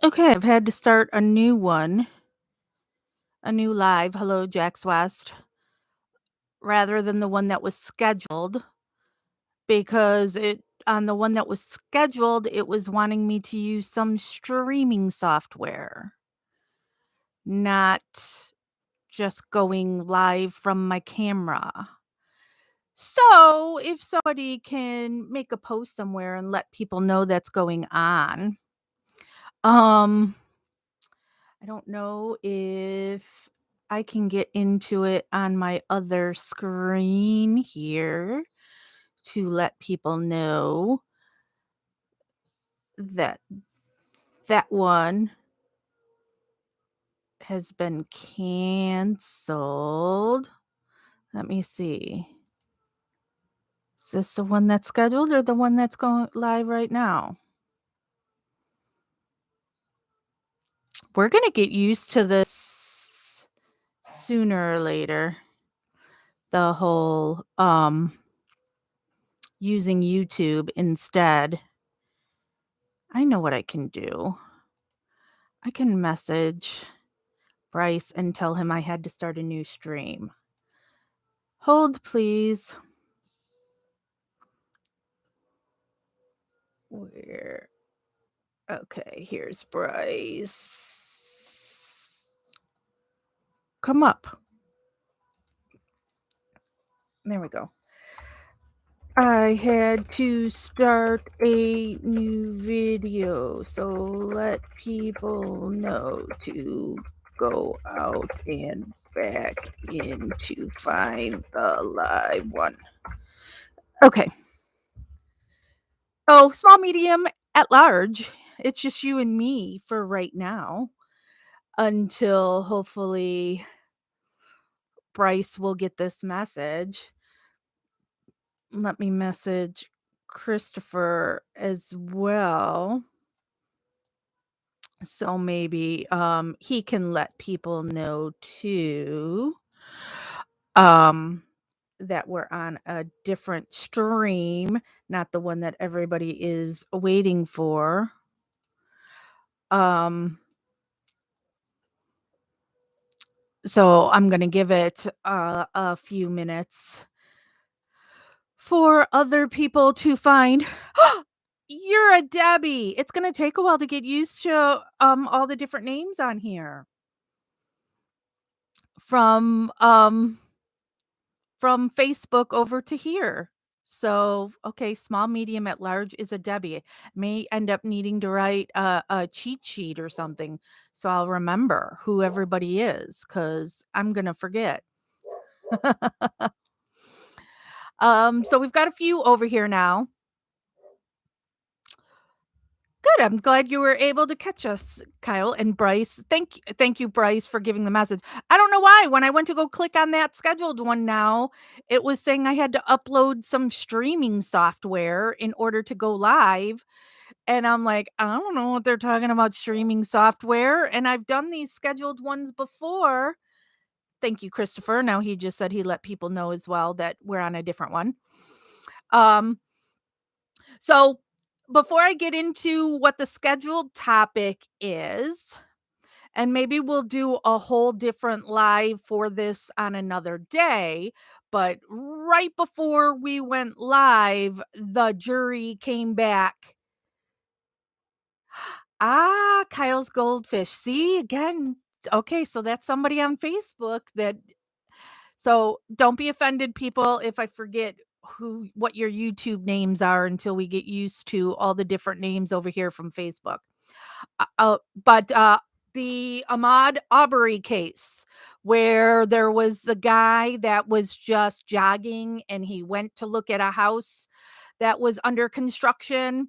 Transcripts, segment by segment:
Okay, I've had to start a new one, a new live, Hello Jax West, rather than the one that was scheduled because it on the one that was scheduled, it was wanting me to use some streaming software, not just going live from my camera. So, if somebody can make a post somewhere and let people know that's going on, um I don't know if I can get into it on my other screen here to let people know that that one has been canceled. Let me see. Is this the one that's scheduled or the one that's going live right now? We're going to get used to this sooner or later. The whole using YouTube instead. I know what I can do. I can message Bryce and tell him I had to start a new stream. Hold, please. Where? Okay, here's Bryce. Come up. There we go. I had to start a new video, so let people know to go out and back in to find the live one. Okay. Oh, small, medium, at large. It's just you and me for right now until hopefully Bryce will get this message. Let me message Christopher as well. So maybe he can let people know too that we're on a different stream, not the one that everybody is waiting for. So I'm going to give it a few minutes for other people to find. You're a Debbie. It's going to take a while to get used to all the different names on here. From Facebook over to here. So, okay, small, medium, at large is a Debbie. May end up needing to write a cheat sheet or something so I'll remember who everybody is because I'm going to forget. So we've got a few over here now. Good. I'm glad you were able to catch us, Kyle and Bryce. Thank you, Bryce, for giving the message. I don't know why. When I went to go click on that scheduled one now, it was saying I had to upload some streaming software in order to go live. And I'm like, I don't know what they're talking about streaming software. And I've done these scheduled ones before. Thank you, Christopher. Now he just said he let people know as well that we're on a different one. So before I get into what the scheduled topic is, and maybe we'll do a whole different live for this on another day, but right before we went live, the jury came back. Kyle's Goldfish. See, again, okay, so that's somebody on Facebook that so don't be offended, people, if I forget what your YouTube names are until we get used to all the different names over here from Facebook. But the Ahmaud Arbery case, where there was the guy that was just jogging and he went to look at a house that was under construction,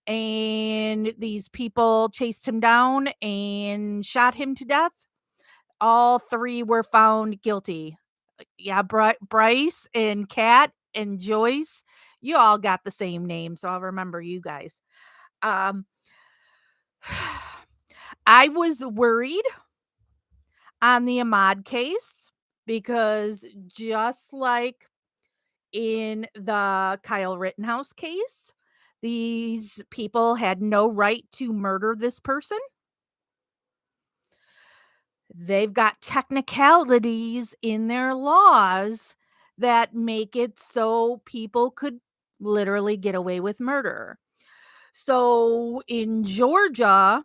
and these people chased him down and shot him to death. All three were found guilty. Yeah, Bryce and Kat and Joyce, you all got the same name, so I'll remember you guys. Um, I was worried on the Ahmad case because just like in the Kyle Rittenhouse case, these people had no right to murder this person. They've got technicalities in their laws that make it so people could literally get away with murder. So in Georgia,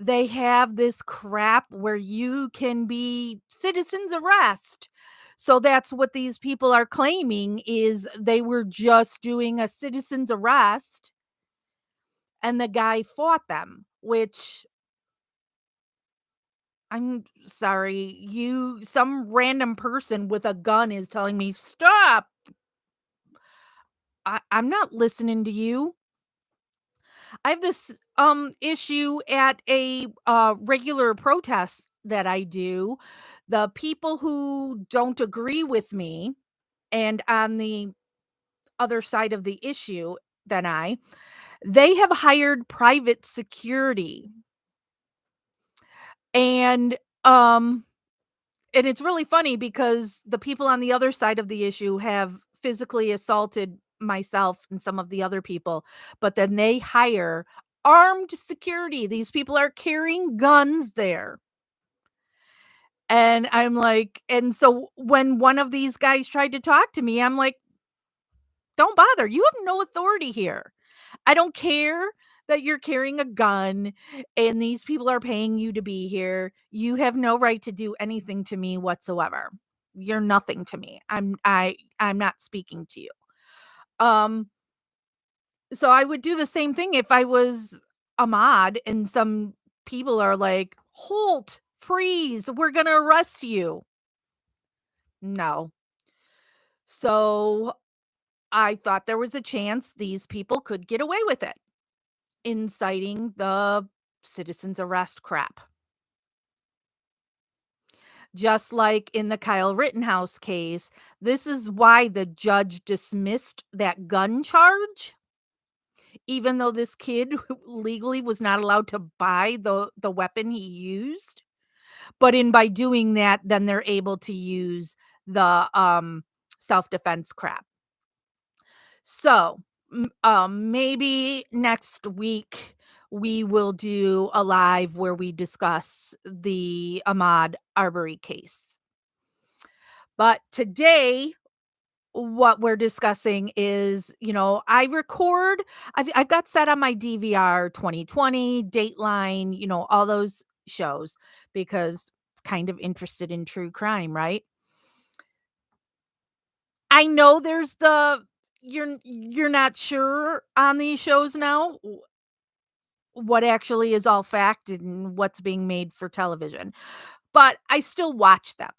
they have this crap where you can be citizens arrest. So that's what these people are claiming is they were just doing a citizens arrest and the guy fought them, which I'm sorry, some random person with a gun is telling me, "Stop. I'm not listening to you." I have this, issue at a, regular protest that I do. The people who don't agree with me and on the other side of the issue than they have hired private security. And, um and it's really funny because the people on the other side of the issue have physically assaulted myself and some of the other people, but then they hire armed security. These people are carrying guns there. And I'm like, and so when one of these guys tried to talk to me, I'm like, don't bother. You have no authority here. I don't care that you're carrying a gun and these people are paying you to be here. You have no right to do anything to me whatsoever. You're nothing to me. I'm not speaking to you. Um so I would do the same thing if I was Ahmad and some people are like, "Halt, freeze, we're going to arrest you." No. So I thought there was a chance these people could get away with it, inciting the citizens arrest crap. Just like in the Kyle Rittenhouse case, this is why the judge dismissed that gun charge, even though this kid legally was not allowed to buy the weapon he used. But in by doing that, then they're able to use the self-defense crap. So, maybe next week we will do a live where we discuss the Ahmaud Arbery case. But today, what we're discussing is, I've got set on my DVR 2020, Dateline, all those shows because kind of interested in true crime, right? I know there's you're not sure on these shows now what actually is all fact and what's being made for television, but I still watch them.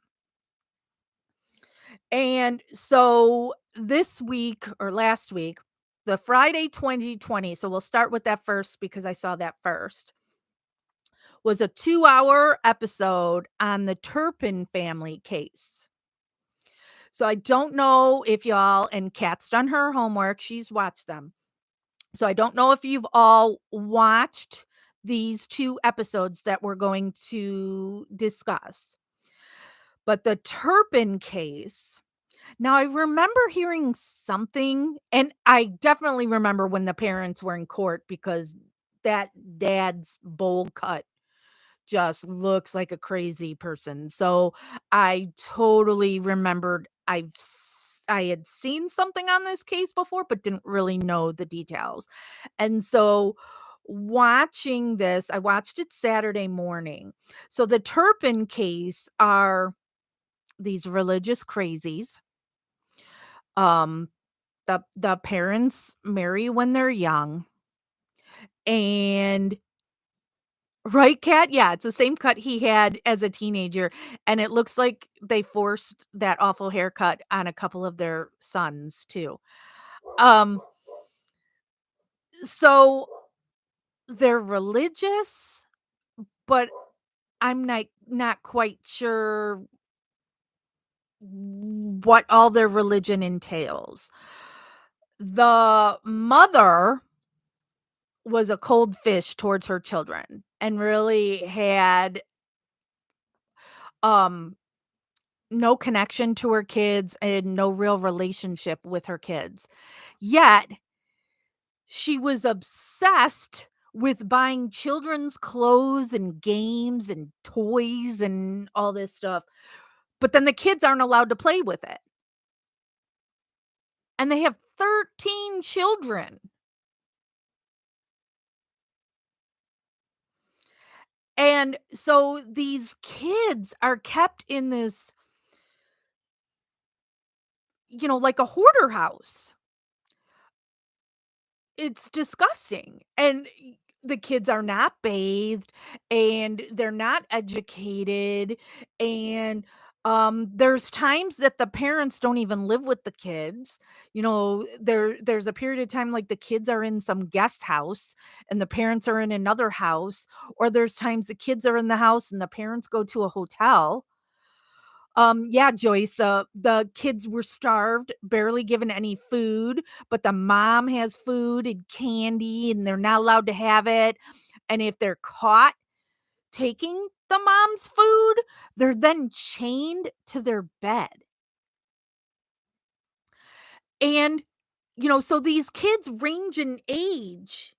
And so this week or last week, the Friday 2020, so we'll start with that first because I saw that first, was a 2-hour episode on the Turpin family case. So I don't know if y'all, and Kat's done her homework, she's watched them. So I don't know if you've all watched these 2 episodes that we're going to discuss. But the Turpin case, now I remember hearing something, and I definitely remember when the parents were in court because that dad's bowl cut just looks like a crazy person. So I totally remembered I had seen something on this case before, but didn't really know the details. And so watching this, I watched it Saturday morning. So the Turpin case are these religious crazies. Um the parents marry when they're young. And right, Cat? Yeah, it's the same cut he had as a teenager, and it looks like they forced that awful haircut on a couple of their sons too. Um, so they're religious, but I'm not quite sure what all their religion entails. The mother was a cold fish towards her children and really had um no connection to her kids and no real relationship with her kids. Yet, she was obsessed with buying children's clothes and games and toys and all this stuff, but then the kids aren't allowed to play with it, and they have 13 children, and so these kids are kept in this, like a hoarder house. It's disgusting, and the kids are not bathed, and they're not educated, and, there's times that the parents don't even live with the kids. There's a period of time, like, the kids are in some guest house, and the parents are in another house, or there's times the kids are in the house and the parents go to a hotel. Yeah, Joyce, the kids were starved, barely given any food, but the mom has food and candy, and they're not allowed to have it. And if they're caught taking the mom's food, they're then chained to their bed. And, so these kids range in age,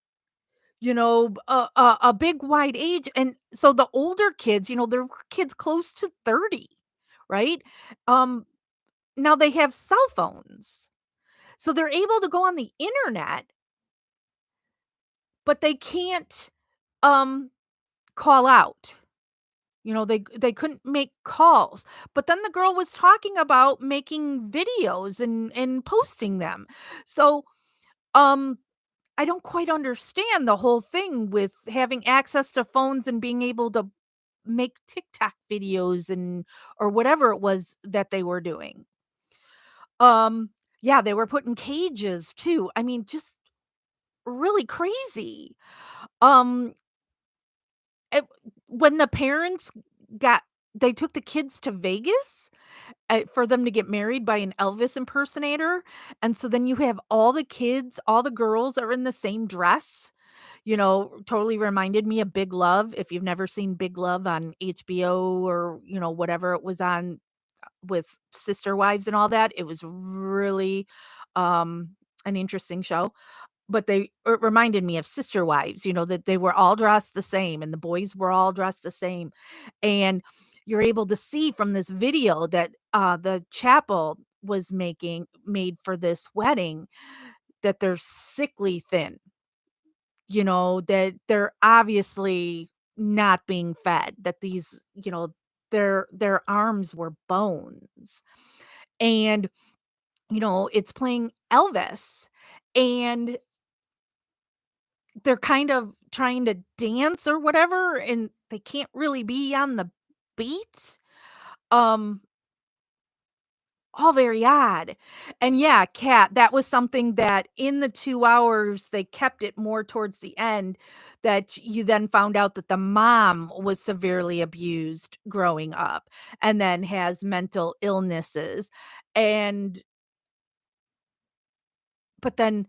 a big wide age. And so the older kids, they're kids close to 30, right? Um, Now they have cell phones, so they're able to go on the internet, but they can't, um, call out. They couldn't make calls, but then the girl was talking about making videos and posting them. So, um, I don't quite understand the whole thing with having access to phones and being able to make TikTok videos and or whatever it was that they were doing. Um, yeah, they were put in cages too. I mean, just really crazy. Um, it when the parents got they took the kids to Vegas, for them to get married by an Elvis impersonator, and so then you have all the kids, all the girls are in the same dress, totally reminded me of Big Love. If you've never seen Big Love on HBO or, whatever it was on with Sister Wives and all that, it was really, an interesting show. But it reminded me of Sister Wives, that they were all dressed the same and the boys were all dressed the same, and you're able to see from this video that, the chapel was made for this wedding, that they're sickly thin, that they're obviously not being fed, that these, their arms were bones, and, it's playing Elvis, and they're kind of trying to dance or whatever, and they can't really be on the beat. Um, all very odd. And yeah, cat, that was something that in the 2 hours, they kept it more towards the end, that you then found out that the mom was severely abused growing up and then has mental illnesses. And but then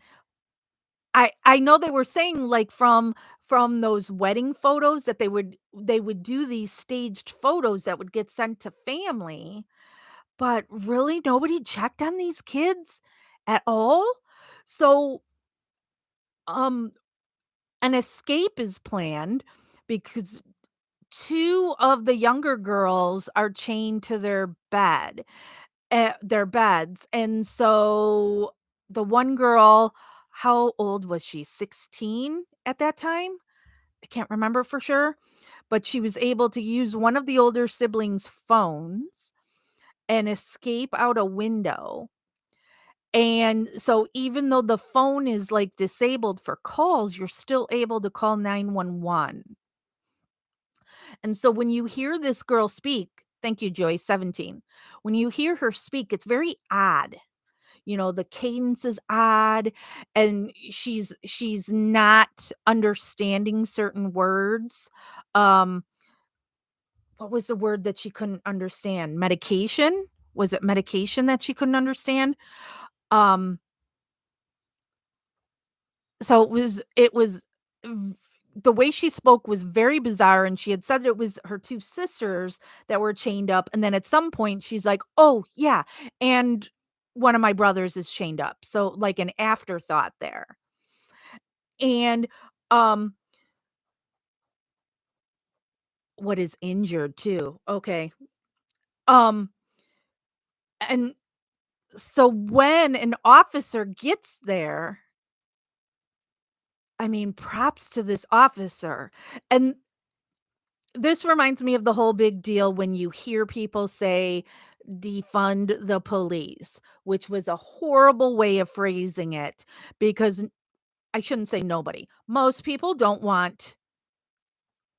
I know they were saying, like, from those wedding photos that they would do these staged photos that would get sent to family, but really nobody checked on these kids at all? So, um, an escape is planned because 2 of the younger girls are chained to their beds, and so the one girl, how old was she? 16 at that time? I can't remember for sure, but she was able to use one of the older siblings' phones and escape out a window, and so even though the phone is, like, disabled for calls, you're still able to call 911, and so when you hear this girl speak, thank you, Joy, 17. When you hear her speak, it's very odd. The cadence is odd, and she's not understanding certain words. Um, what was the word that she couldn't understand? Medication? Was it medication that she couldn't understand? Um, so it was v the way she spoke was very bizarre, and she had said it was her 2 sisters that were chained up, and then at some point, she's like, "Oh, yeah, and one of my brothers is chained up." So, like, an afterthought there. And, um, what is injured too? Okay. Um, and so when an officer gets there, I mean, props to this officer. And this reminds me of the whole big deal when you hear people say, defund the police, which was a horrible way of phrasing it because I shouldn't say nobody. Most people don't want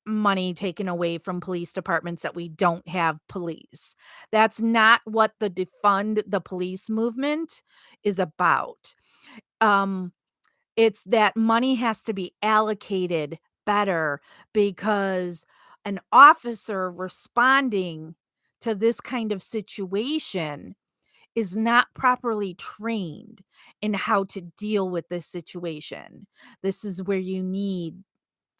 money taken away from police departments that we don't have police. That's not what the defund the police movement is about. Um, it's that money has to be allocated better because an officer responding to this kind of situation is not properly trained in how to deal with this situation. This is where you need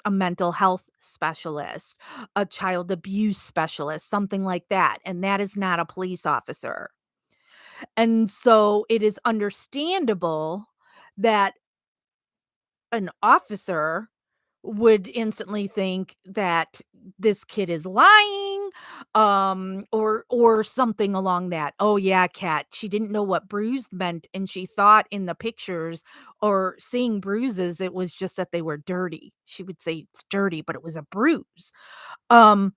a mental health specialist, a child abuse specialist, something like that, and that is not a police officer. And so it is understandable that an officer would instantly think that this kid is lying, or something along that. "Oh, yeah, Kat, she didn't know what bruised meant, and she thought in the pictures or seeing bruises, it was just that they were dirty." She would say, "It's dirty, but it was a bruise." Um,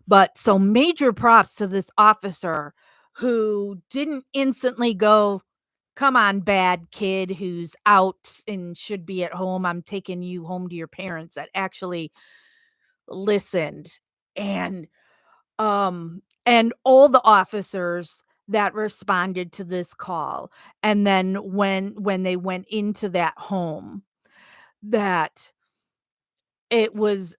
but so major props to this officer who didn't instantly go, "Come on, bad kid who's out and should be at home. I'm taking you home to your parents," that actually listened. And and all the officers that responded to this call. And then when they went into that home, that it was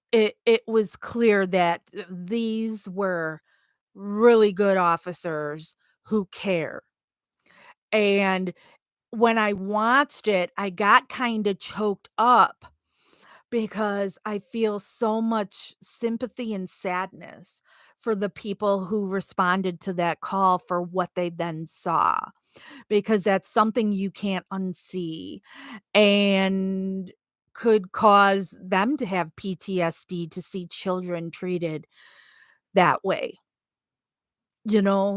clear that these were really good officers who care. And when I watched it, I got kinda choked up because I feel so much sympathy and sadness for the people who responded to that call for what they then saw, because that's something you can't unsee and could cause them to have PTSD to see children treated that way.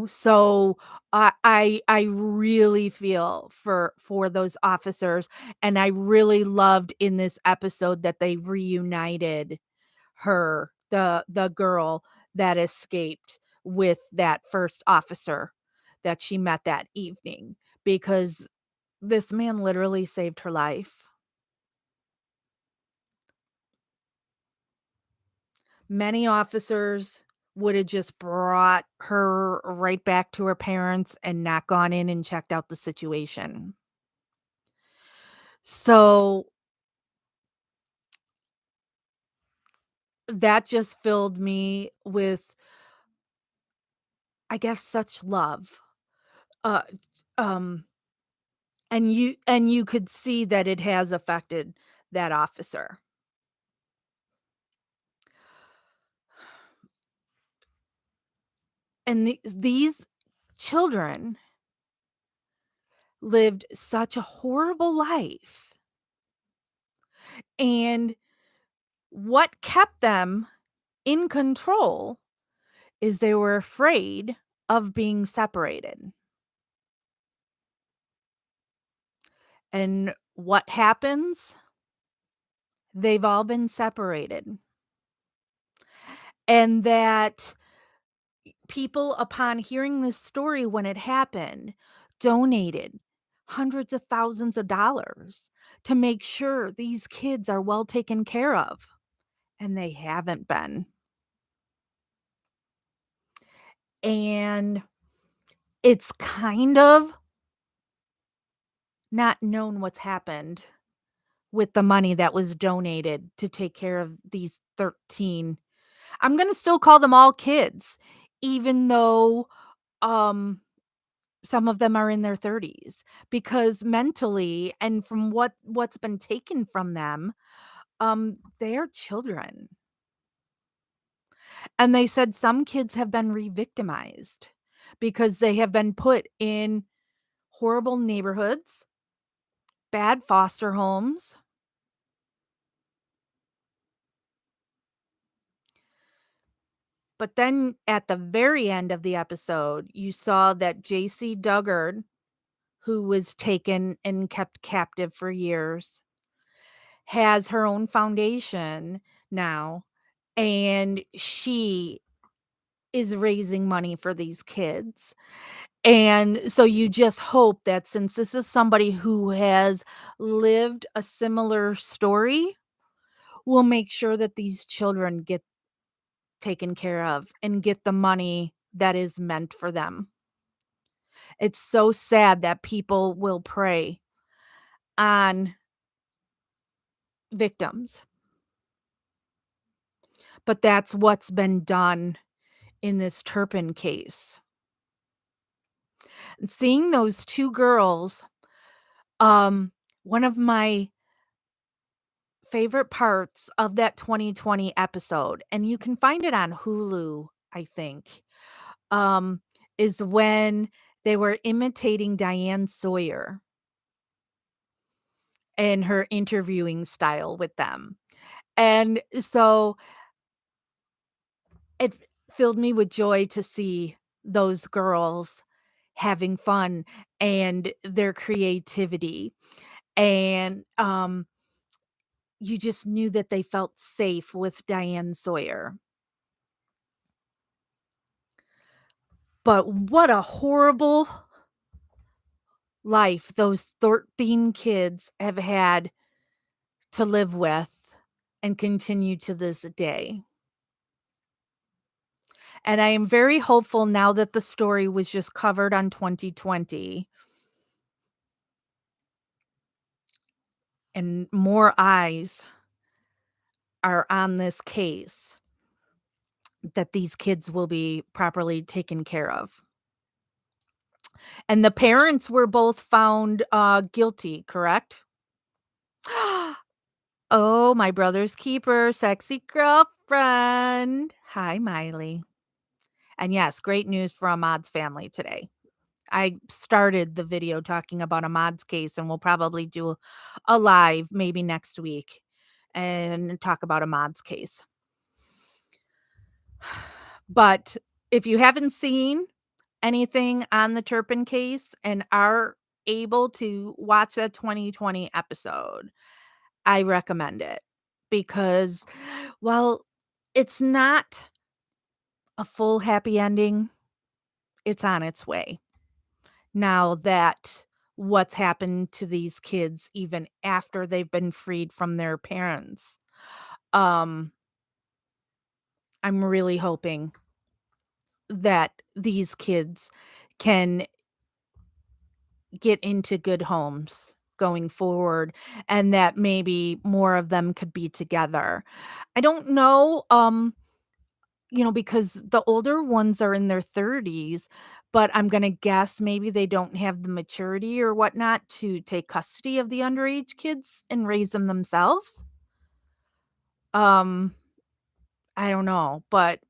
So I really feel for those officers, and I really loved in this episode that they reunited the girl that escaped with that first officer that she met that evening, because this man literally saved her life. Many officers would have just brought her right back to her parents and not gone in and checked out the situation. So, that just filled me with, I guess, such love. Uh, um, and you could see that it has affected that officer. And these children lived such a horrible life, and what kept them in control is they were afraid of being separated. And what happens? They've all been separated. And that people, upon hearing this story when it happened, donated hundreds of thousands of dollars to make sure these kids are well taken care of. And they haven't been. And it's kind of not known what's happened with the money that was donated to take care of these 13. I'm gonna still call them all kids, even though, um, some of them are in their 30s, because mentally and from what's been taken from them, they are children. And they said some kids have been re-victimized because they have been put in horrible neighborhoods, bad foster homes. But then at the very end of the episode, you saw that JC Duggar, who was taken and kept captive for years, has her own foundation now, and she is raising money for these kids. And so you just hope that since this is somebody who has lived a similar story, we'll make sure that these children get taken care of and get the money that is meant for them. It's so sad that people will prey on victims, but that's what's been done in this Turpin case. And seeing those 2 girls, um, one of my favorite parts of that 2020 episode, and you can find it on Hulu, I think, um, is when they were imitating Diane Sawyer and her interviewing style with them. And so it filled me with joy to see those girls having fun and their creativity. And you just knew that they felt safe with Diane Sawyer. But what a horrible life those 13 kids have had to live with and continue to this day. And I am very hopeful now that the story was just covered on 2020 and more eyes are on this case, that these kids will be properly taken care of. And the parents were both found guilty, correct? Oh, my brother's keeper, sexy girlfriend. Hi, Miley. And yes, great news for Ahmad's family today. I started the video talking about Ahmad's case, and we'll probably do a live maybe next week and talk about Ahmad's case. But if you haven't seen anything on the Turpin case and are able to watch that 2020 episode, I recommend it because, well, it's not a full happy ending. It's on its way. Now that what's happened to these kids even after they've been freed from their parents. Um, I'm really hoping that these kids can get into good homes going forward and that maybe more of them could be together. I don't know, because the older ones are in their 30s, but I'm gonna guess maybe they don't have the maturity or whatnot to take custody of the underage kids and raise them themselves. Um, I don't know, but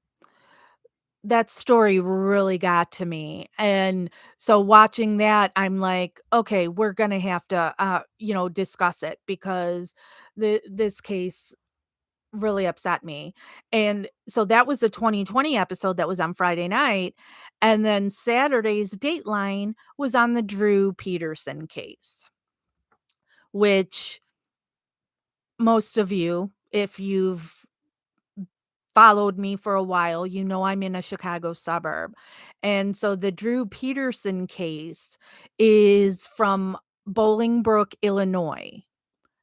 that story really got to me, and so watching that, I'm like, "Okay, we're gonna have to, discuss it because this case really upset me." And so that was the 2020 episode that was on Friday night, and then Saturday's Dateline was on the Drew Peterson case, which most of you, if you've followed me for a while, you know I'm in a Chicago suburb. And so the Drew Peterson case is from Bolingbrook, Illinois,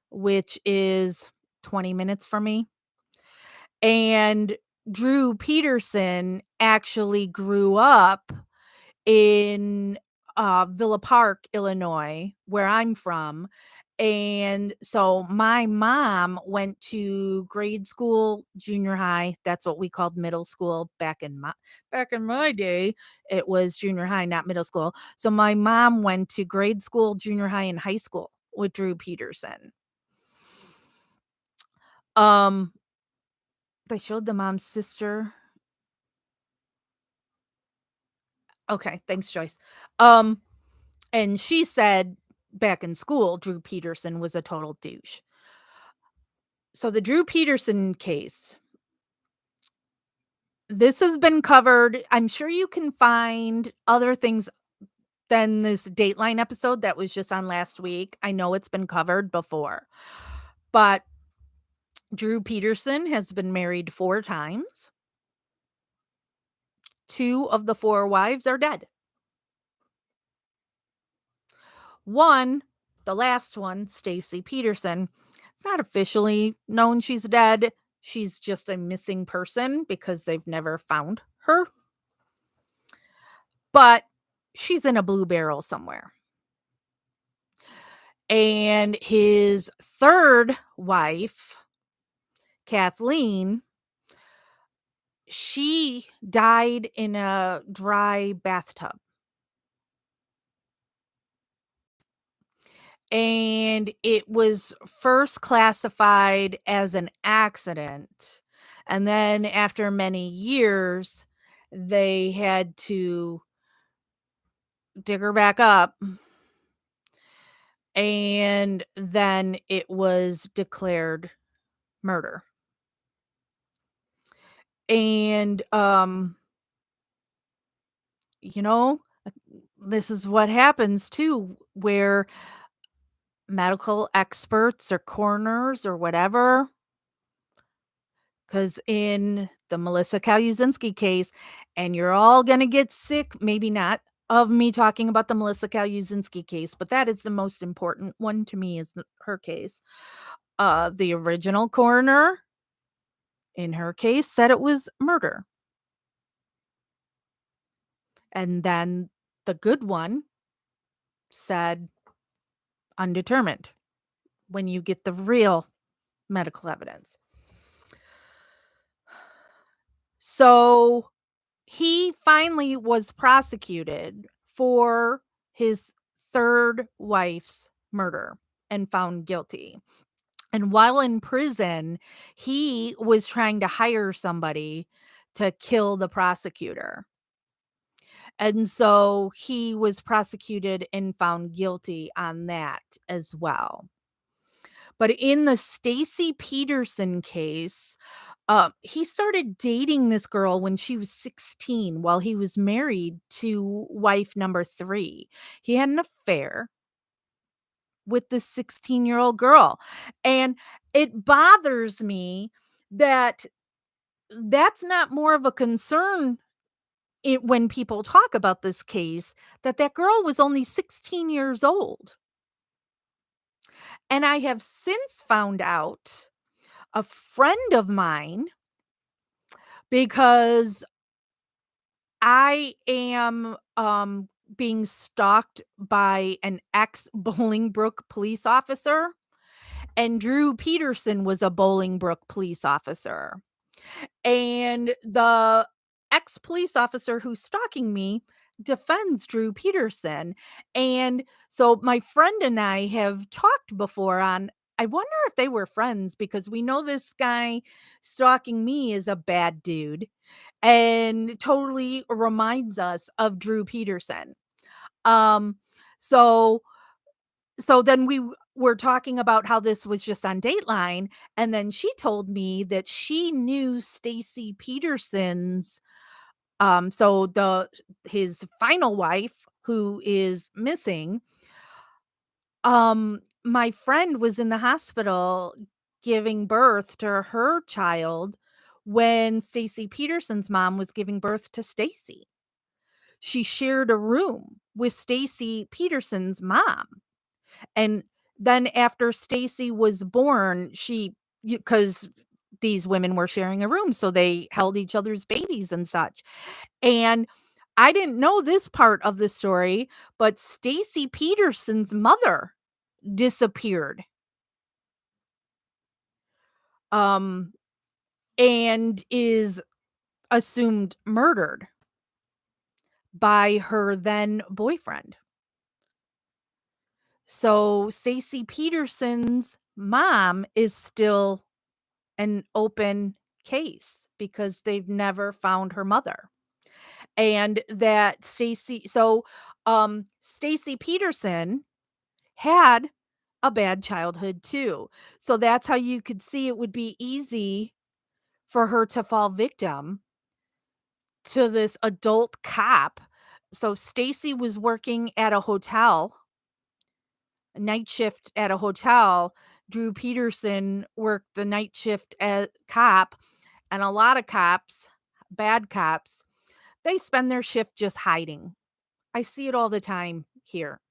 which is 20 minutes from me. And Drew Peterson actually grew up in Villa Park, Illinois, where I'm from. And so my mom went to grade school, junior high. That's what we called middle school back in my day. It was junior high, not middle school. So my mom went to grade school, junior high, and high school with Drew Peterson. Um, they showed the mom's sister. Okay, thanks, Joyce. Um, and she said back in school, Drew Peterson was a total douche. So the Drew Peterson case This has been covered. I'm sure you can find other things than this Dateline episode that was just on last week. I know it's been covered before, but Drew Peterson has been married 4 times. 2 of the 4 wives are dead. One, the last one, Stacy Peterson, it's not officially known she's dead. She's just a missing person because they've never found her, but she's in a blue barrel somewhere. And his 3rd wife, Kathleen, she died in a dry bathtub. And it was first classified as an accident, and then after many years, they had to dig her back up, and then it was declared murder. And, you know, this is what happens too, where medical experts or coroners or whatever, because in the Melissa Kaluzinski case, and you're all gonna get sick, maybe not of me talking about the Melissa Kaluzinski case, but that is the most important one to me is her case. The original coroner in her case said it was murder, and then the good one said undetermined when you get the real medical evidence. So he finally was prosecuted for his 3rd wife's murder and found guilty. And while in prison, he was trying to hire somebody to kill the prosecutor. And so he was prosecuted and found guilty on that as well. But in the Stacy Peterson case, he started dating this girl when she was 16 while he was married to wife number 3. He had an affair with this 16-year-old girl, and it bothers me that that's not more of a concern when people talk about this case, that that girl was only 16 years old. And I have since found out a friend of mine, because I am, being stalked by an ex-Bolingbrook police officer, and Drew Peterson was a Bolingbrook police officer. And the ex-police officer who's stalking me defends Drew Peterson. And so my friend and I have talked before on, I wonder if they were friends because we know this guy stalking me is a bad dude and totally reminds us of Drew Peterson. Um, so then we were talking about how this was just on Dateline, and then she told me that she knew Stacy Peterson's, so the his final wife who is missing. My friend was in the hospital giving birth to her child when Stacy Peterson's mom was giving birth to Stacy. She shared a room with Stacy Peterson's mom. And then after Stacy was born, she, because these women were sharing a room, so they held each other's babies and such. And I didn't know this part of the story, but Stacy Peterson's mother disappeared. Um, and is assumed murdered by her then boyfriend. So Stacy Peterson's mom is still an open case because they've never found her mother. And that Stacy Peterson had a bad childhood too. So that's how you could see it would be easy for her to fall victim to this adult cop. So Stacy was working at a hotel, a night shift at a hotel. Drew Peterson worked the night shift as cop, and a lot of cops, bad cops, they spend their shift just hiding. I see it all the time here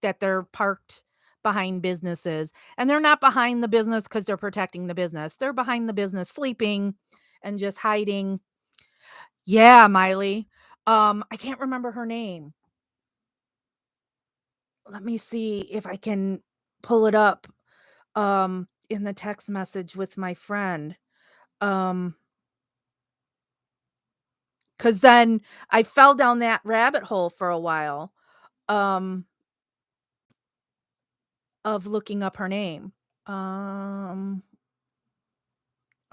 that they're parked behind businesses, and they're not behind the business because they're protecting the business. They're behind the business sleeping and just hiding. Yeah, Miley. I can't remember her name. Let me see if I can pull it up in the text message with my friend. Um cuz then I fell down that rabbit hole for a while um of looking up her name. Um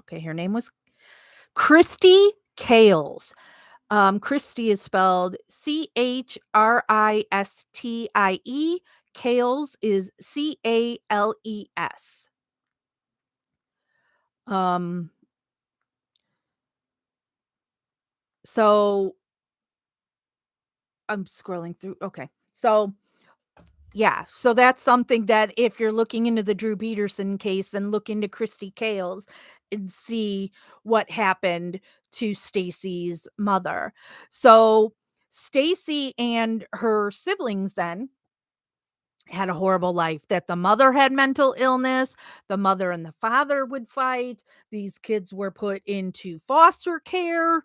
okay, her name was Christy Kales. Christie is spelled Christie. Kales is Cales. Um, so I'm scrolling through. Okay. So yeah, so that's something that if you're looking into the Drew Peterson case, and look into Christy Kales and see what happened to Stacy's mother. So Stacy and her siblings then had a horrible life, that the mother had mental illness, the mother and the father would fight, these kids were put into foster care.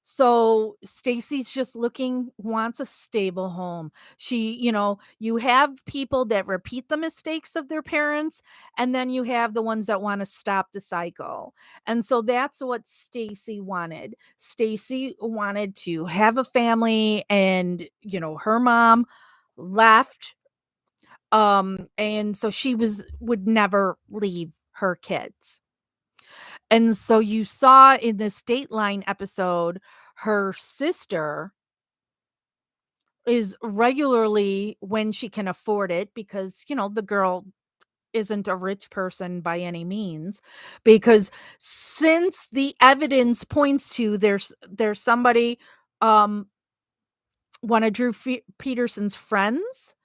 So Stacy's just looking wants a stable home. You have people that repeat the mistakes of their parents, and then you have the ones that want to stop the cycle. And so that's what Stacy wanted. Stacy wanted to have a family, and her mom left, and so she would never leave her kids. And so you saw in this Dateline episode, her sister is regularly, when she can afford it, because the girl isn't a rich person by any means, because since the evidence points to there's somebody, um one of Peterson's friends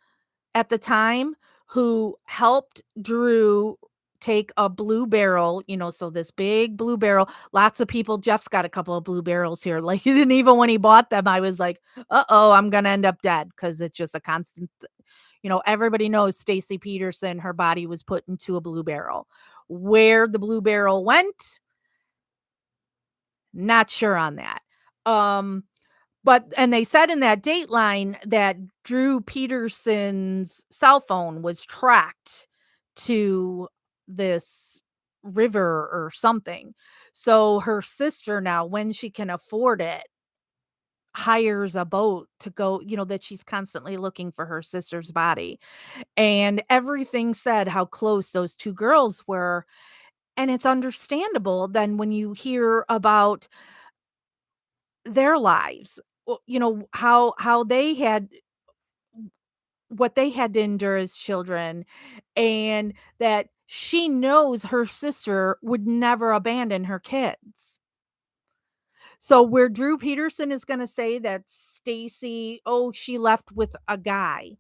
at the time, who helped Drew take a blue barrel, so this big blue barrel, lots of people. Jeff's got a couple of blue barrels here. Like, he didn't, even when he bought them, I was like, uh-oh, I'm gonna end up dead, because it's just a constant. Everybody knows Stacy Peterson, her body was put into a blue barrel. Where the blue barrel went, not sure on that. And they said in that Dateline that Drew Peterson's cell phone was tracked to this river or something. So her sister now, when she can afford it, hires a boat to go, that she's constantly looking for her sister's body. And everything said how close those two girls were. And it's understandable then when you hear about their lives, how they had, what they had to endure as children, and that she knows her sister would never abandon her kids. So where Drew Peterson is going to say that Stacy, oh, she left with a guy.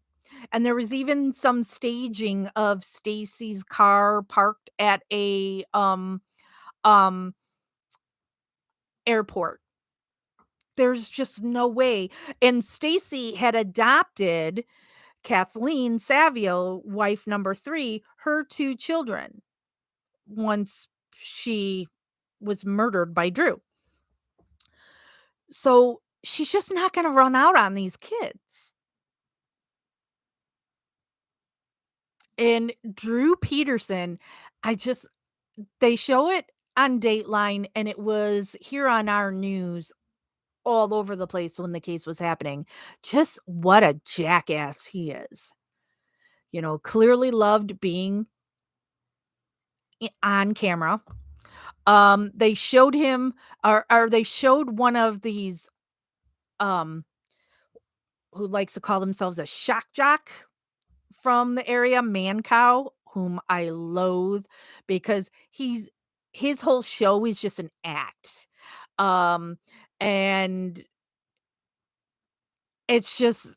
And there was even some staging of Stacy's car parked at a um airport. There's just no way. And Stacy had adopted Kathleen Savio, wife number 3, her 2 children, once she was murdered by Drew. So she's just not gonna run out on these kids. And Drew Peterson, I just they show it on Dateline, and it was here on our news all over the place when the case was happening. Just what a jackass he is. Clearly loved being on camera. They showed him, or they showed one of these, um, who likes to call themselves a shock jock from the area, Man Cow, whom I loathe, because his whole show is just an act. Um, and it's just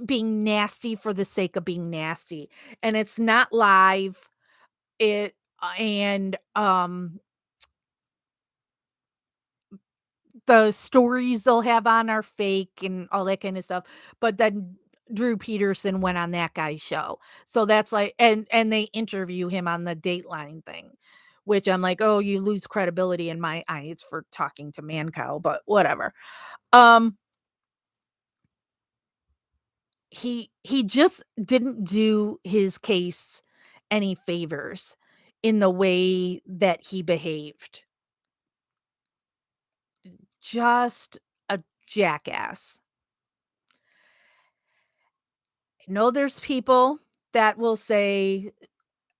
being nasty for the sake of being nasty, and it's not live. It and The stories they'll have on are fake and all that kind of stuff, but then Drew Peterson went on that guy's show. So that's like and they interview him on the Dateline thing, which I'm like, "Oh, you lose credibility in my eyes for talking to Mancow," but whatever. Um, he just didn't do his case any favors in the way that he behaved. Just a jackass. I know there's people that will say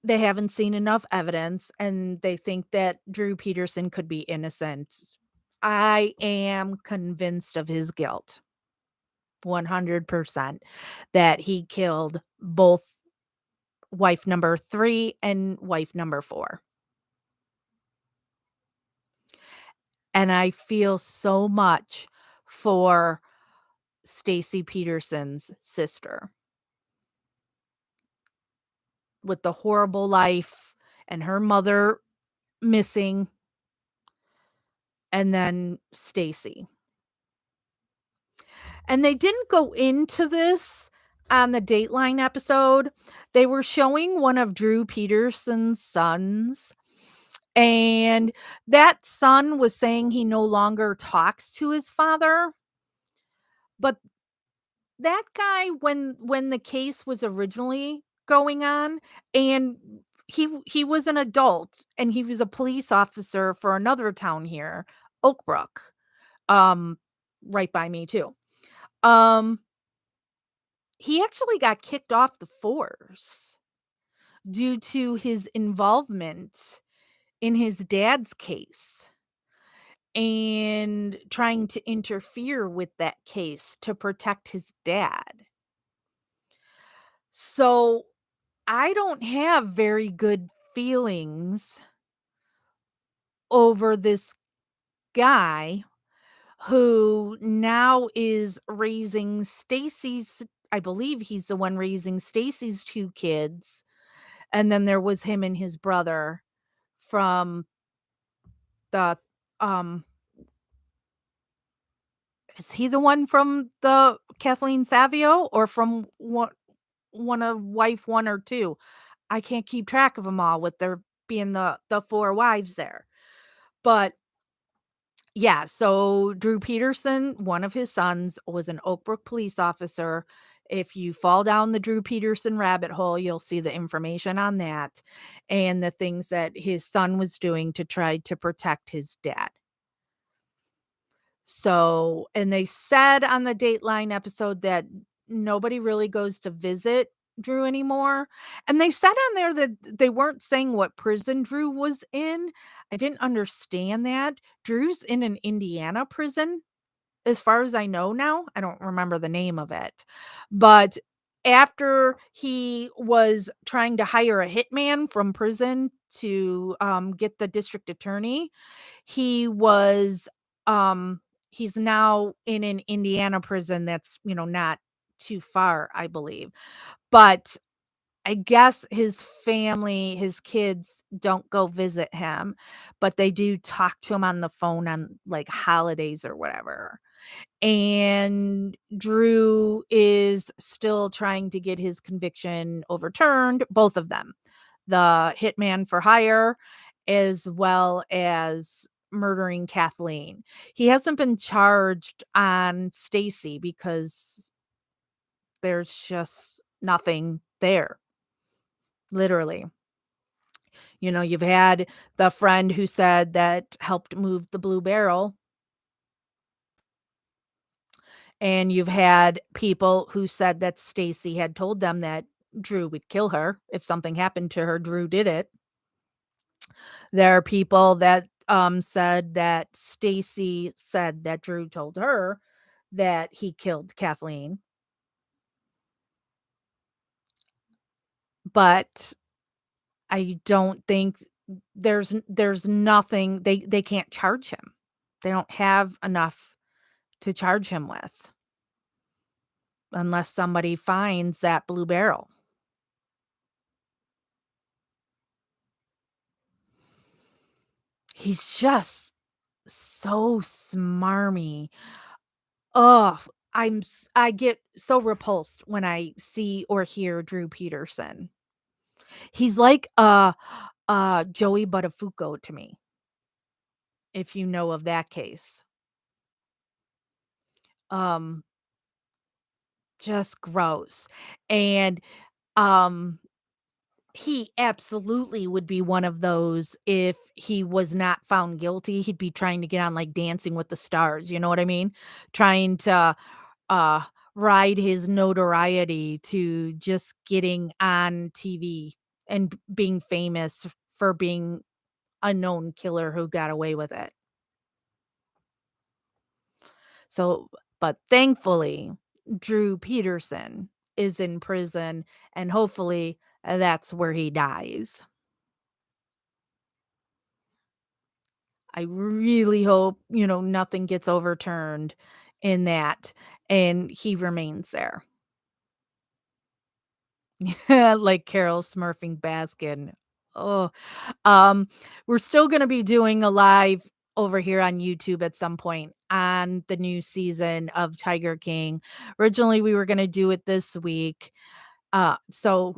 they haven't seen enough evidence and they think that Drew Peterson could be innocent. I am convinced of his guilt 100% that he killed both wife number 3 and wife number 4. And I feel so much for Stacy Peterson's sister with the horrible life and her mother missing, and then Stacy. And they didn't go into this on the Dateline episode. They were showing one of Drew Peterson's sons, and that son was saying he no longer talks to his father. But that guy, when the case was originally going on, and he was an adult and he was a police officer for another town here, Oak Brook, um, right by me too. Um, he actually got kicked off the force due to his involvement in his dad's case and trying to interfere with that case to protect his dad. So I don't have very good feelings over this guy who now is raising Stacy's, I believe he's the one raising Stacy's 2 kids, and then there was him and his brother from the, um is he the one from the Kathleen Savio or from one of wife 1 or 2? I can't keep track of them all with there being the 4 wives there. But yeah, so Drew Peterson, one of his sons, was an Oak Brook police officer. If you fall down the Drew Peterson rabbit hole, you'll see the information on that and the things that his son was doing to try to protect his dad. So, and they said on the Dateline episode that nobody really goes to visit Drew anymore. And they said on there that they weren't saying what prison Drew was in. I didn't understand that. Drew's in an Indiana prison, as far as I know now. I don't remember the name of it. But after he was trying to hire a hitman from prison to get the district attorney, he was he's now in an Indiana prison that's, not too far, I believe. But I guess his family, his kids don't go visit him, but they do talk to him on the phone on like holidays or whatever. And Drew is still trying to get his conviction overturned, both of them. The hitman for hire as well as murdering Kathleen. He hasn't been charged on Stacy because there's just nothing there, literally. You've had the friend who said that helped move the Blue Barrel, and you've had people who said that Stacy had told them that Drew would kill her if something happened to her. Drew did it. There are people that said that Stacy said that Drew told her that he killed Kathleen, but I don't think there's nothing they can't charge him. They don't have enough to charge him with unless somebody finds that blue barrel. He's just so smarmy. Oh, I get so repulsed when I see or hear Drew Peterson. He's like Joey Buttafuoco to me, if you know of that case. Um, just gross. And um he absolutely would be one of those if he was not found guilty, he'd be trying to get on, like, Dancing with the Stars, you know what I mean? Trying to, uh, ride his notoriety to just getting on TV and being famous for being a known killer who got away with it. So but thankfully, Drew Peterson is in prison, and hopefully, that's where he dies. I really hope, nothing gets overturned in that, and he remains there. Like Carol Smurfing Baskin. Oh, um, we're still gonna be doing a live over here on YouTube at some point on the new season of Tiger King. Originally, we were gonna do it this week, so,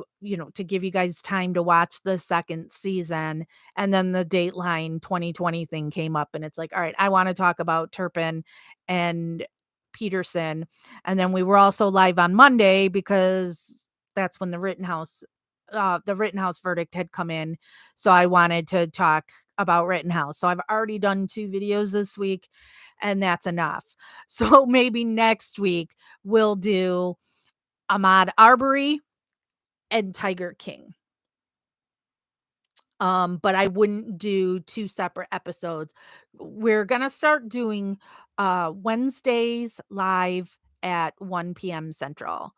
to give you guys time to watch the 2nd season, and then the Dateline 2020 thing came up, and it's like, "All right, I wanna talk about Turpin and Peterson," and then we were also live on Monday because that's when the Rittenhouse verdict had come in, so I wanted to talk about Rittenhouse, so I've already done 2 videos this week, and that's enough. So maybe next week, we'll do Ahmaud Arbery and Tiger King. But I wouldn't do 2 separate episodes. We're gonna start doing, Wednesdays live at 1 PM Central.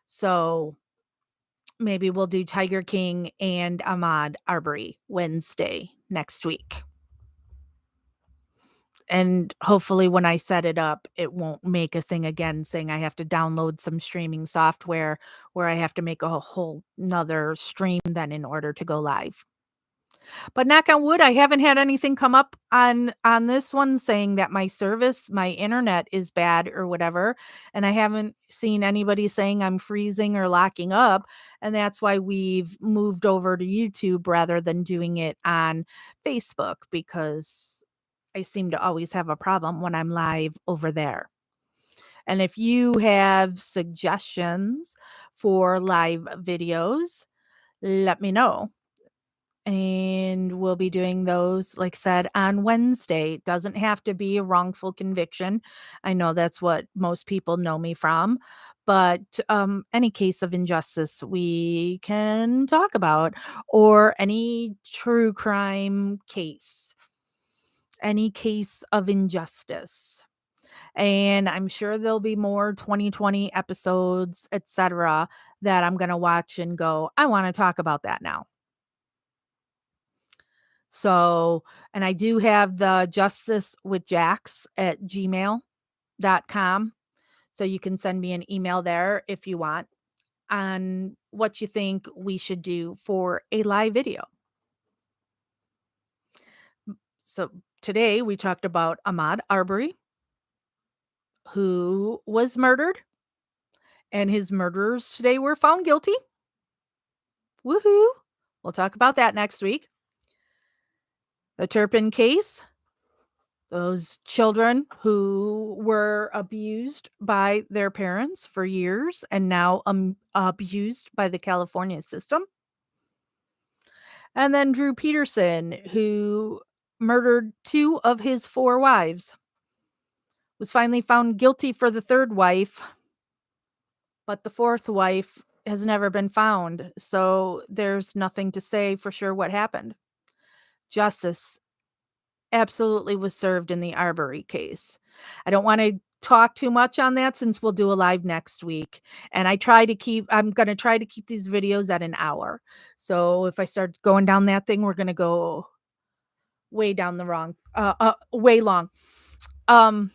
So, maybe we'll do Tiger King and Ahmaud Arbery Wednesday next week. And hopefully when I set it up, it won't make a thing again saying I have to download some streaming software where I have to make a whole 'nother stream then in order to go live. But knock on wood, I haven't had anything come up on this one saying that my internet is bad or whatever, and I haven't seen anybody saying I'm freezing or locking up, and that's why we've moved over to YouTube rather than doing it on Facebook because I seem to always have a problem when I'm live over there. And if you have suggestions for live videos, let me know. And we'll be doing those, like I said, on Wednesday. It doesn't have to be a wrongful conviction. I know that's what most people know me from, but any case of injustice we can talk about, or any true crime case, any case of injustice. And I'm sure there'll be more 2020 episodes, etc., that I'm going to watch and go, I want to talk about that now. So, and I do have the justice with Jax at gmail.com. So you can send me an email there if you want on what you think we should do for a live video. So today we talked about Ahmaud Arbery, who was murdered, and his murderers today were found guilty. Woohoo! We'll talk about that next week. The Turpin case, those children who were abused by their parents for years and now abused by the California system. And then Drew Peterson, who murdered 2 of his 4 wives, was finally found guilty for the 3rd wife, but the 4th wife has never been found. So there's nothing to say for sure what happened. Justice absolutely was served in the Arbery case. I don't wanna talk too much on that since we'll do a live next week, and I'm gonna try to keep these videos at an hour. So if I start going down that thing, we're gonna go way down the wrong way long. Um,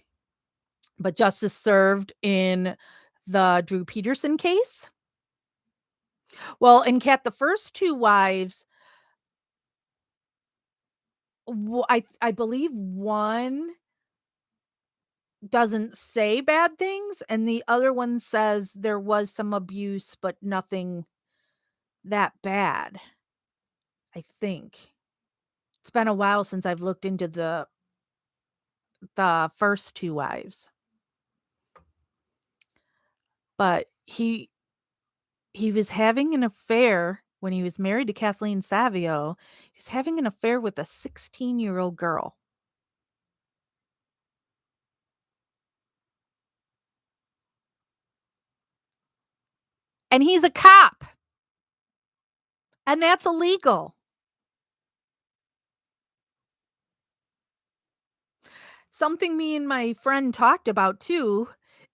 but justice served in the Drew Peterson case. Well, and Kat, the first 2 wives, I believe one doesn't say bad things, and the other one says there was some abuse, but nothing that bad, I think. It's been a while since I've looked into the first 2 wives, but he was having an affair when he was married to Kathleen Savio. He was having an affair with a 16-year-old girl, and he's a cop, and that's illegal. Something me and my friend talked about too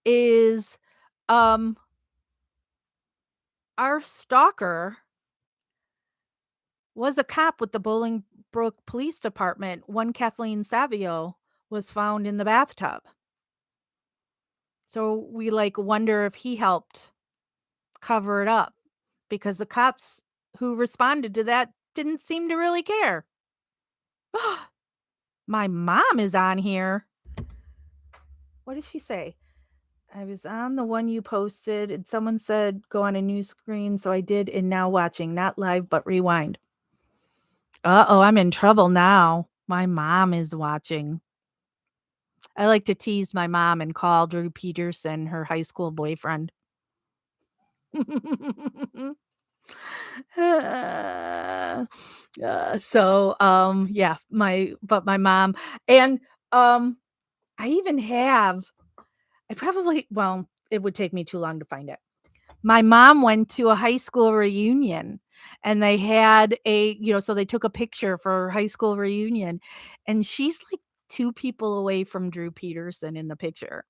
is, um, our stalker was a cop with the Bolingbrook Police Department when Kathleen Savio was found in the bathtub. So we, like, wonder if he helped cover it up because the cops who responded to that didn't seem to really care. My mom is on here. What did she say? I was on the one you posted and someone said go on a new screen, so I did, and now watching, not live, but rewind. Uh-oh, I'm in trouble now. My mom is watching. I like to tease my mom and call Drew Peterson her high school boyfriend. Uh, yeah, my mom and, I even have it would take me too long to find it. My mom went to a high school reunion, and they had so they took a picture for her high school reunion, and she's, like, 2 people away from Drew Peterson in the picture.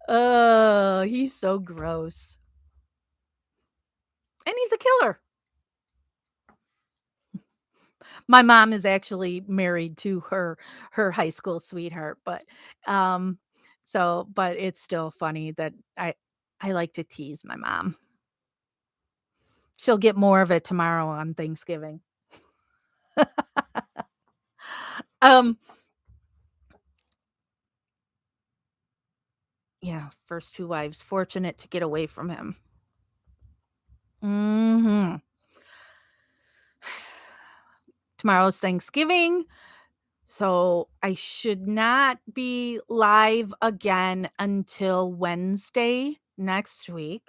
Oh, he's so gross. And he's a killer. My mom is actually married to her high school sweetheart, um, but it's still funny that I like to tease my mom. She'll get more of it tomorrow on Thanksgiving. Um, yeah, first 2 wives, fortunate to get away from him. Mhm. Tomorrow's Thanksgiving, so I should not be live again until Wednesday next week.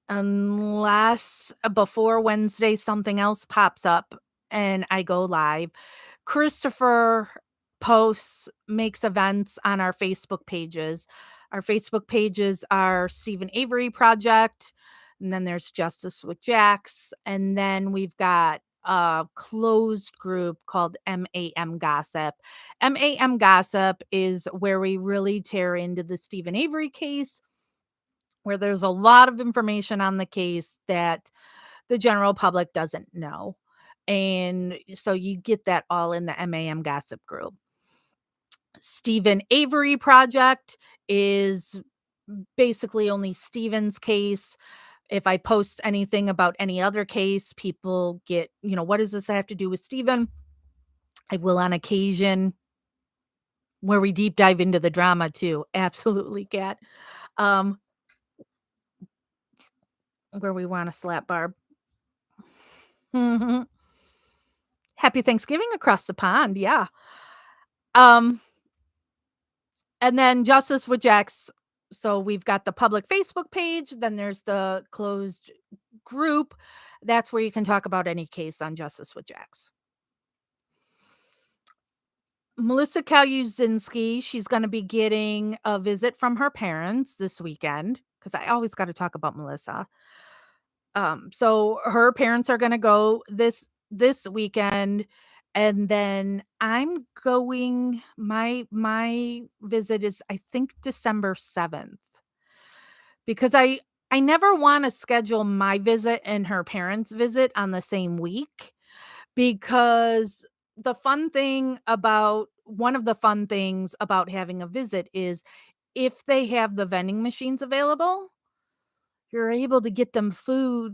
Unless before Wednesday something else pops up and I go live. Christopher makes events on our Facebook pages. Our Facebook pages are Stephen Avery Project, and then there's Justice with Jax, and then we've got a closed group called MAM Gossip. MAM Gossip is where we really tear into the Stephen Avery case, where there's a lot of information on the case that the general public doesn't know. And so you get that all in the MAM Gossip group. Stephen Avery Project is basically only Stephen's case. If I post anything about any other case, people get, what does this have to do with Stephen? I will on occasion where we deep dive into the drama too. Absolutely, Kat. Um, where we want to slap Barb. Mhm. Happy Thanksgiving across the pond, yeah. Um, and then Justice with Jax. So we've got the public Facebook page, then there's the closed group. That's where you can talk about any case on Justice with Jax. Melissa Kaluzinski, she's gonna be getting a visit from her parents this weekend because I always gotta talk about Melissa. So her parents are gonna go this weekend, and then I'm going my visit is, I think, December 7th, because I I never wanna schedule my visit and her parents' visit on the same week because one of the fun things about having a visit is if they have the vending machines available, you're able to get them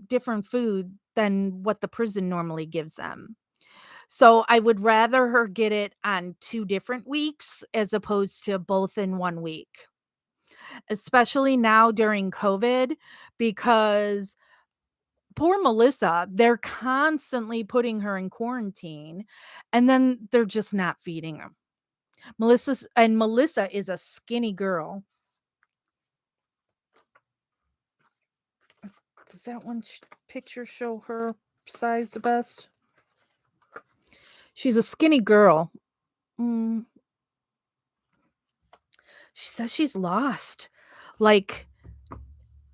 different food than what the prison normally gives them. So, I would rather her get it on 2 different weeks as opposed to both in 1 week, especially now during COVID because poor Melissa, they're constantly putting her in quarantine, and then they're just not feeding her. Melissa is a skinny girl. Does that one picture show her size the best? She's a skinny girl. Mm, she says she's lost. Like,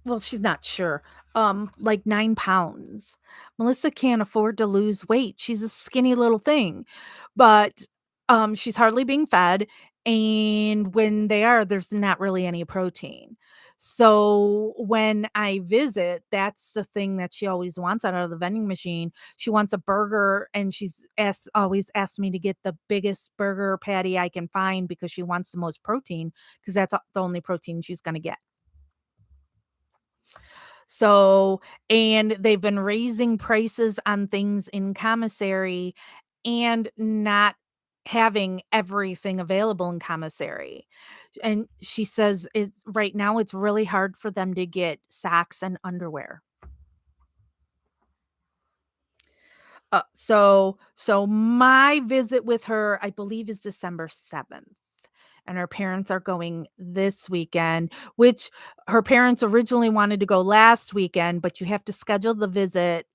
well, she's not sure. Like 9 pounds. Melissa can't afford to lose weight. She's a skinny little thing. But she's hardly being fed, and when they are, there's not really any protein. So when I visit, that's the thing that she always wants out of the vending machine. She wants a burger, and always asks me to get the biggest burger patty I can find because she wants the most protein because that's the only protein she's going to get. So, and they've been raising prices on things in commissary and not having everything available in commissary. And she says it's right now it's really hard for them to get socks and underwear. So my visit with her, I believe, is December 7th. And her parents are going this weekend, which her parents originally wanted to go last weekend, but you have to schedule the visit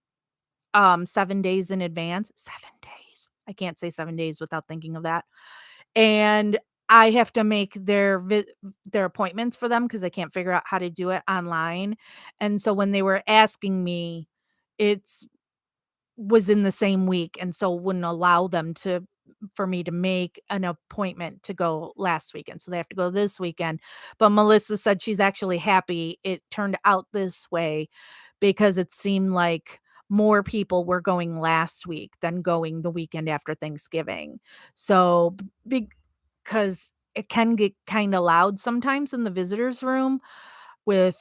7 days in advance. 7 days. I can't say 7 days without thinking of that. And I have to make their appointments for them because I can't figure out how to do it online. And so when they were asking me, it's was in the same week, and so wouldn't allow them to for me to make an appointment to go last weekend, so they have to go this weekend. But Melissa said she's actually happy it turned out this way because it seemed like more people were going last week than going the weekend after Thanksgiving. So, because it can get kinda loud sometimes in the visitors room with,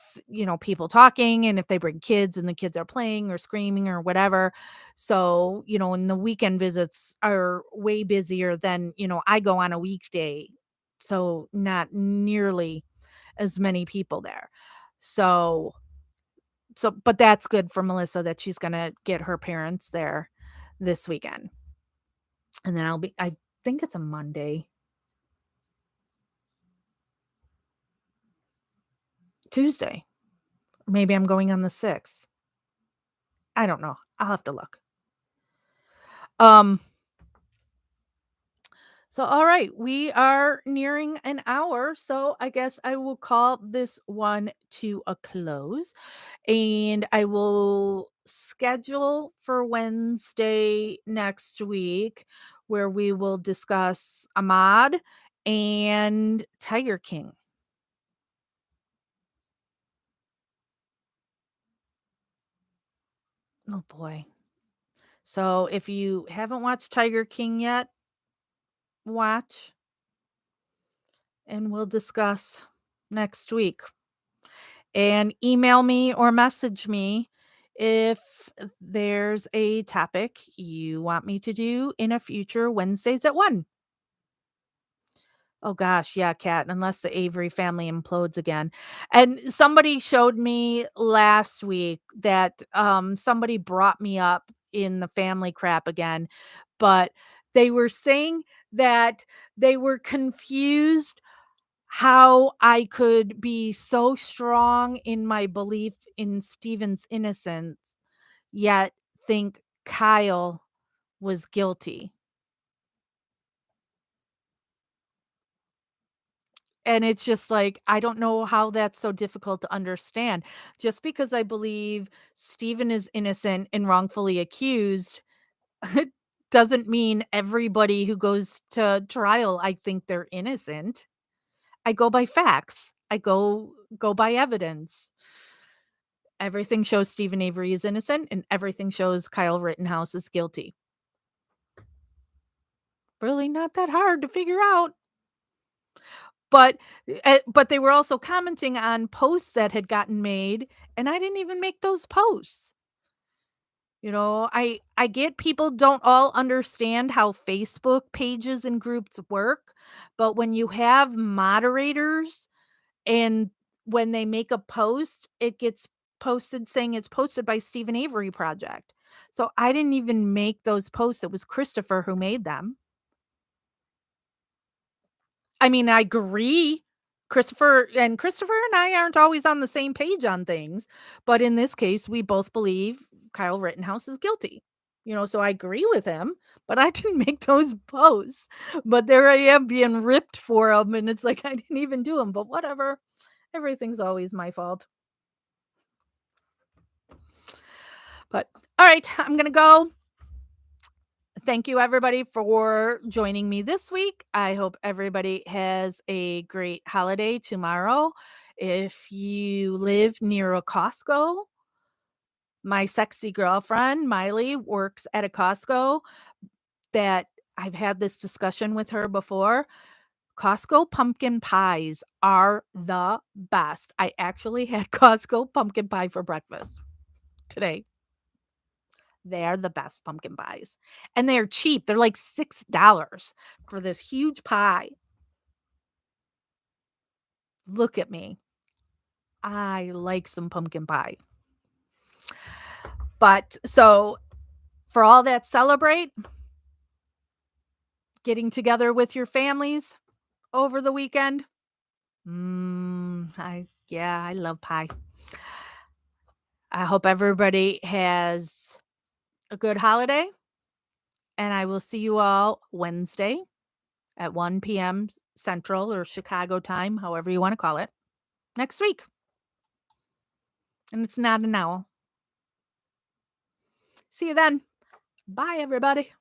people talking, and if they bring kids and the kids are playing or screaming or whatever. So, and the weekend visits are way busier than, I go on a weekday. So not nearly as many people there. So but that's good for Melissa that she's gonna get her parents there this weekend. And then I think it's a Monday. Tuesday. Maybe I'm going on the 6th. I don't know. I'll have to look. Um So, all right, we are nearing an hour. So, I guess I will call this one to a close and I will schedule for Wednesday next week where we will discuss Ahmad and Tiger King. Oh boy. So, if you haven't watched Tiger King yet, watch and we'll discuss next week. And email me or message me if there's a topic you want me to do in a future Wednesdays at 1. Oh gosh, yeah, Cat, unless the Avery family implodes again. And somebody showed me last week that somebody brought me up in the family crap again, but they were saying that they were confused how I could be so strong in my belief in Steven's innocence, yet think Kyle was guilty. And it's just like, I don't know how that's so difficult to understand. Just because I believe Steven is innocent and wrongfully accused doesn't mean everybody who goes to trial, I think they're innocent. I go by facts. I go by evidence. Everything shows Stephen Avery is innocent, and everything shows Kyle Rittenhouse is guilty. Really not that hard to figure out. But but they were also commenting on posts that had gotten made, and I didn't even make those posts. I get people don't all understand how Facebook pages and groups work, but when you have moderators and when they make a post, it gets posted saying it's posted by Stephen Avery Project. So I didn't even make those posts. It was Christopher who made them. I mean, I agree. Christopher and I aren't always on the same page on things, but in this case, we both believe Kyle Rittenhouse is guilty. So I agree with him, but I didn't make those posts. But there I am being ripped for them, and it's like I didn't even do them. But whatever, everything's always my fault. But all right, I'm gonna go. Thank you, everybody, for joining me this week. I hope everybody has a great holiday tomorrow. If you live near a Costco, my sexy girlfriend, Miley, works at a Costco that I've had this discussion with her before. Costco pumpkin pies are the best. I actually had Costco pumpkin pie for breakfast today. They are the best pumpkin pies, and they're cheap. They're like $6 for this huge pie. Look at me. I like some pumpkin pie. But so for all that celebrate, getting together with your families over the weekend. I love pie. I hope everybody has a good holiday, and I will see you all Wednesday at 1 p.m. Central or Chicago time, however you want to call it, next week. And it's not an owl. See you then. Bye, everybody.